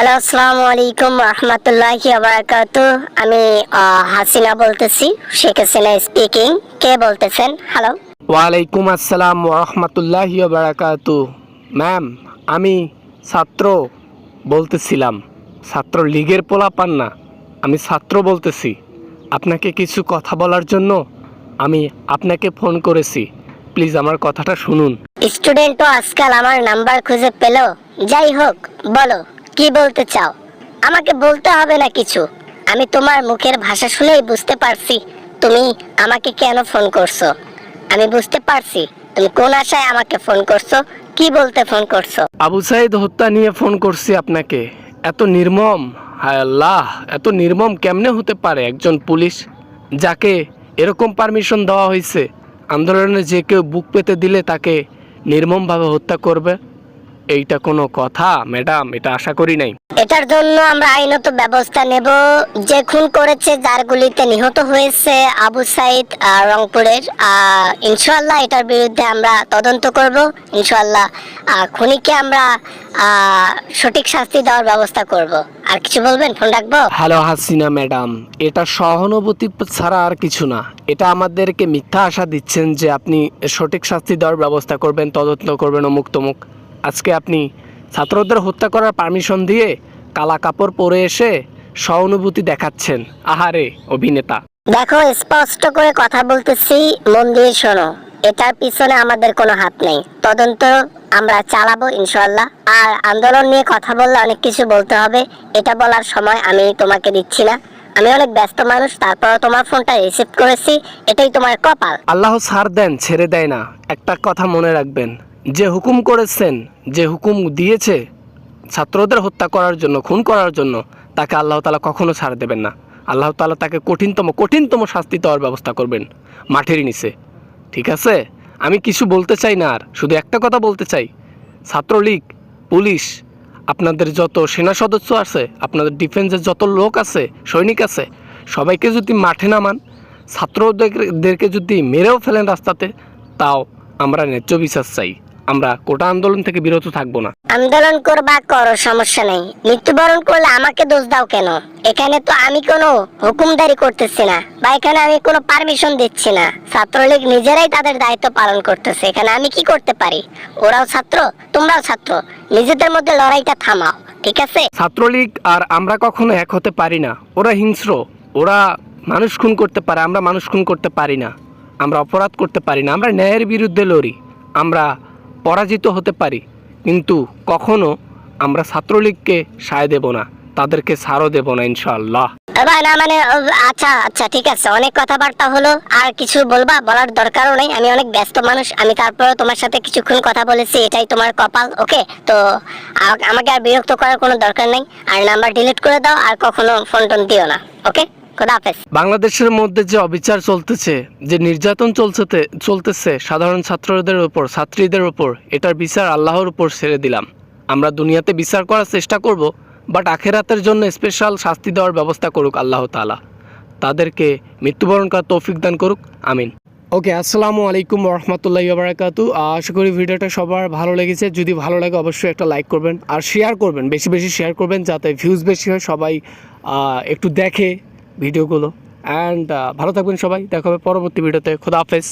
Hello, আসসালামু আলাইকুম রহমতুল্লাহি ওয়া বারাকাতুহু। আমি হাসিনা বলতেছি, শেখ হাসিনা স্পিকিং। কে বলতেছেন? হ্যালো। ওয়ালাইকুম আসসালাম ওরহমতুল্লাহি বারাকাতু। ম্যাম, আমি ছাত্র বলতেছিলাম, ছাত্র লীগের পোলাপান না, আমি ছাত্র বলতেছি। আপনাকে কিছু কথা বলার জন্য আমি আপনাকে ফোন করেছি, প্লিজ আমার কথাটা শুনুন। স্টুডেন্টও আজকাল আমার নাম্বার খুঁজে পেল। যাই হোক, বলো কি বলতে চাও। আমাকে বলতে হবে না কিছু, আমি তোমার মুখের ভাষা শুনেই বুঝতে পারছি তুমি আমাকে কেন ফোন করছো। আমি বুঝতে পারছি তুমি কোন আশায় আমাকে ফোন করছো, কি বলতে ফোন করছো। আবু সাইদ হত্যা নিয়ে ফোন করছি আপনাকে। এত নির্মম, হায় আল্লাহ, এত নির্মম কেমনে হতে পারে একজন পুলিশ, যাকে এরকম পারমিশন দেওয়া হয়েছে আন্দোলনে যে কেউ বুক পেতে দিলে তাকে নির্মমভাবে হত্যা করবে। এইটা কোনো কথা ম্যাডাম? এটা আশা করি নাই। এটার জন্য আমরা আইনত ব্যবস্থা নেব। যে খুন করেছে, যার গুলিতে নিহত হয়েছে আবু সাইদ রংপুরের, ইনশাআল্লাহ এটার বিরুদ্ধে আমরা তদন্ত করব। ইনশাআল্লাহ খুনিকে আমরা সঠিক শাস্তি দেওয়ার ব্যবস্থা করব। আর কিছু বলবেন? ফোন রাখবো। হ্যালো হাসিনা ম্যাডাম, এটা সহানুভূতি ছাড়া আর কিছু না। এটা আমাদেরকে মিথ্যা আশা দিচ্ছেন যে আপনি সঠিক শাস্তি দেওয়ার ব্যবস্থা করবেন, তদন্ত করবেন, অমুক তমুক। আজকে আপনি ছাত্রদের হত্যা করার পারমিশন দিয়ে কালা কাপড় পরে এসে সহানুভূতি দেখাচ্ছেন। আহারে অভিনেতা। দেখো, স্পষ্ট করে কথা বলতেছি, মন দিয়ে শোনো। এটার পিছনে আমাদের কোনো হাত নেই। তদন্ত আমরা চালাবো ইনশাআল্লাহ। আর আন্দোলন নিয়ে কথা বললে অনেক কিছু বলতে হবে, এটা বলার সময় আমি তোমাকে দিচ্ছি না। আমি অনেক ব্যস্ত মানুষ, তারপর তোমার ফোনটা রিসিভ করেছি, এটাই তোমার কপাল। আল্লাহ ছাড় দেন, ছেড়ে দেয় না। একটা কথা মনে রাখবেন, যে হুকুম করেছেন, যে হুকুম দিয়েছে ছাত্রদের হত্যা করার জন্য, খুন করার জন্য, তাকে আল্লাহ তাআলা কখনো ছাড় দেবেন না। আল্লাহ তাআলা তাকে কঠিনতম শাস্তি দেওয়ার ব্যবস্থা করবেন মাঠের নিচে। ঠিক আছে? আমি কিছু বলতে চাই না, আর শুধু একটা কথা বলতে চাই, ছাত্রলীগ, পুলিশ, আপনাদের যত সেনা সদস্য আছে, আপনাদের ডিফেন্সের যত লোক আছে, সৈনিক আছে, সবাইকে যদি মাঠে নামান, ছাত্রদেরকে যদি মেরেও ফেলেন রাস্তাতে, তাও আমরা ন্যায্য বিচার চাই। আমরা কোটা আন্দোলন থেকে বিরত থাকবো না। আন্দোলন করবা করো, সমস্যা নেই। মৃত্যুবরণ করলে আমাকে দোষ দাও কেন? এখানে তো আমি কোনো হুকুমদারি করতেছি না, বা এখানে আমি কোনো পারমিশন দিচ্ছি না। ছাত্রলীগ নিজেরাই তাদের দায়িত্ব পালন করতেছে, এখানে আমি কি করতে পারি? ওরাও ছাত্র, তোমরাও ছাত্র, নিজেদের মধ্যে লড়াইটা থামাও, ঠিক আছে? ছাত্রলীগ আর আমরা কখনো এক হতে পারি না। ওরা হিংস্র, ওরা মানুষ খুন করতে পারে, আমরা মানুষ খুন করতে পারি না। আমরা অপরাধ করতে পারি না, আমরা ন্যায়ের বিরুদ্ধে লড়ি। আমরা পরাজিত হতে পারি, কিন্তু কখনো আমরা ছাত্রলীগকে সায় দেব না, তাদেরকে ছাড়ও দেব না ইনশাআল্লাহ। না মানে, আচ্ছা আচ্ছা, ঠিক আছে, অনেক কথাবার্তা হলো। আর কিছু বলবা? বলার দরকারও নেই, আমি অনেক ব্যস্ত মানুষ। আমি তারপরে তোমার সাথে কিছুক্ষণ কথা বলেছি, এটাই তোমার কপাল। ওকে, তো আমাকে আর বিরক্ত করার কোনো দরকার নেই। আর নাম্বার ডিলিট করে দাও, আর কখনো ফোন টোন দিও না। ওকে, খোদা হাফেজ। বাংলাদেশের মধ্যে যে অবিচার চলতেছে, যে নির্যাতন চলতেছে সাধারণ ছাত্রদের উপর, ছাত্রীদের উপর, এটার বিচার আল্লাহর উপর ছেড়ে দিলাম। আমরা দুনিয়াতে বিচার করার চেষ্টা করব, বাট আখেরাতের জন্য স্পেশাল শাস্তি দেওয়ার ব্যবস্থা করুক আল্লাহ তাআলা। তাদেরকে মৃত্যুবরণ করার তৌফিক দান করুক, আমিন। ওকে, আসসালামু আলাইকুম রহমতুল্লাহি ওয়া বারাকাতুহু। আশা করি ভিডিওটা সবার ভালো লেগেছে। যদি ভালো লাগে অবশ্যই একটা লাইক করবেন, আর শেয়ার করবেন, বেশি বেশি শেয়ার করবেন, যাতে ভিউজ বেশি হয়, সবাই একটু দেখে ভিডিওগুলো। অ্যান্ড ভালো থাকবেন সবাই, দেখা হবে পরবর্তী ভিডিওতে। খোদা হাফেজ।